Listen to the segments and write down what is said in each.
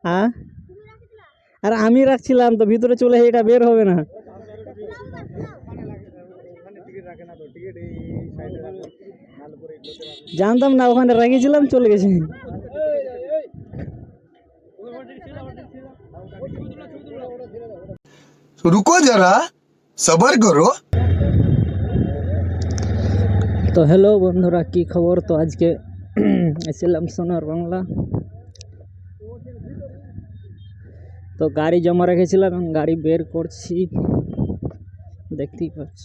হ্যাঁ, আর আমি রাখছিলাম তো ভিতরে চলে এটা বের হবে না। জানতাম না, ওখানে রেখেছিলাম চলে গেছে। रुको जरा सबर करो। তো হ্যালো বন্ধুরা, কি খবর? তো আজকে এসেছিলাম সোনার বাংলা, তো গাড়ি জমা রেখেছিলাম এবং গাড়ি বের করছি, দেখতেই পাচ্ছ।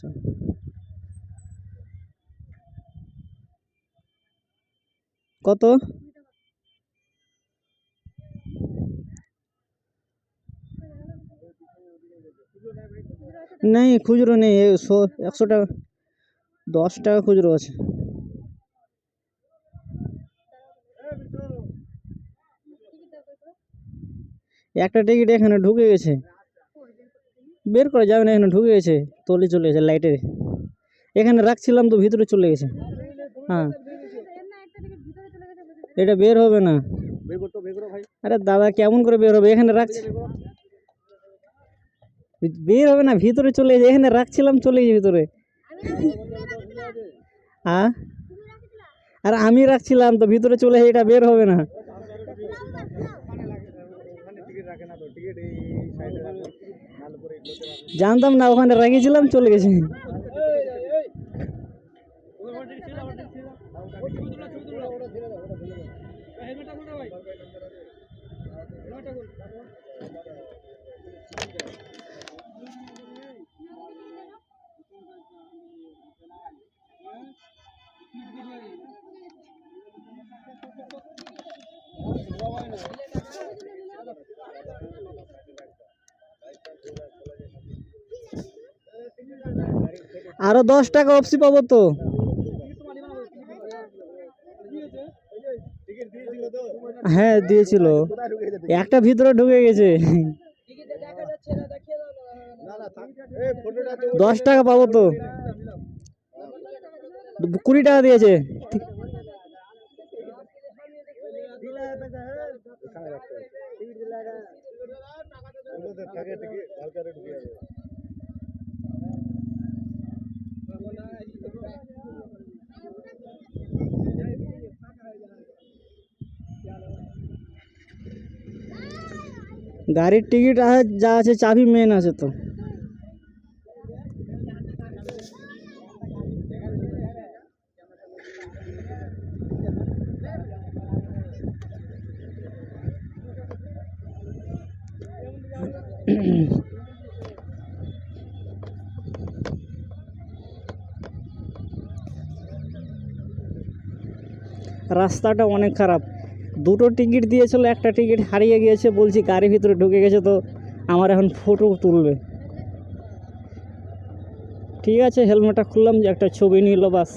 কত? নেই, খুচরো নেই। 100 টাকা, 10 টাকা খুচরো আছে। একটা টিকিট এখানে ঢুকে গেছে, বের করা যাবে না, এখানে ঢুকে গেছে, তলে চলে গেছে লাইটের। এখানে রাখছিলাম তো ভিতরে চলে গেছে। হ্যাঁ, এটা বের হবে না। আরে দাদা, কেমন করে বের হবে? এখানে রাখছি, বের হবে না, ভিতরে চলে গেছে। এখানে রাখছিলাম, চলে গেছে ভিতরে। হ্যাঁ, আর আমি রাখছিলাম তো ভিতরে চলে গেছে, এটা বের হবে না। জানতাম না, ওখানে রেখেছিলাম চলে গেছে। আরো 10 টাকা অপসি পাবো তো। হ্যাঁ দিয়েছিল, একটা ভিতরে ঢুকে গেছে। 10 টাকা পাবো তো। 20 টাকা দিয়েছে। গাড়ির টিকিট যা আছে, চাবি মেন আছে তো। রাস্তাটা অনেক খারাপ। দুটো টিকিট দিয়েছিল, একটা টিকিট হারিয়ে গিয়েছে, বলছি গাড়ির ভিতরে ঢুকে গেছে, তো আমার এখন ফটো তুলবে। ঠিক আছে, হেলমেটটা খুললাম, যে একটা ছবি নিল বাস।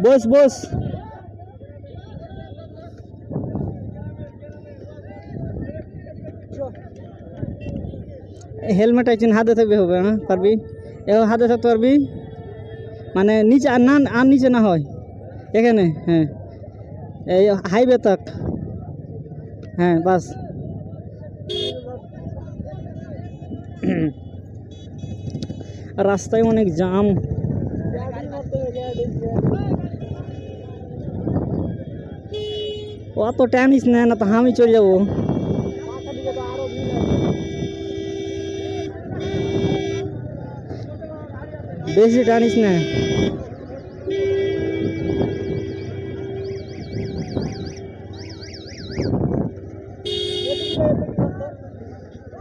বস বস, হেলমেট একদিন হাতে থাকবে, হবে? হ্যাঁ পারবি, এও হাতে থাকতে পারবি, মানে নিচে আর না, আর নিচে না হয় এখানে। হ্যাঁ, এই হাইওয়ে তক। হ্যাঁ বাস। রাস্তায় অনেক জাম। অত টানিস না, না তো আমি চলে যাবো। বেশি টানিস না।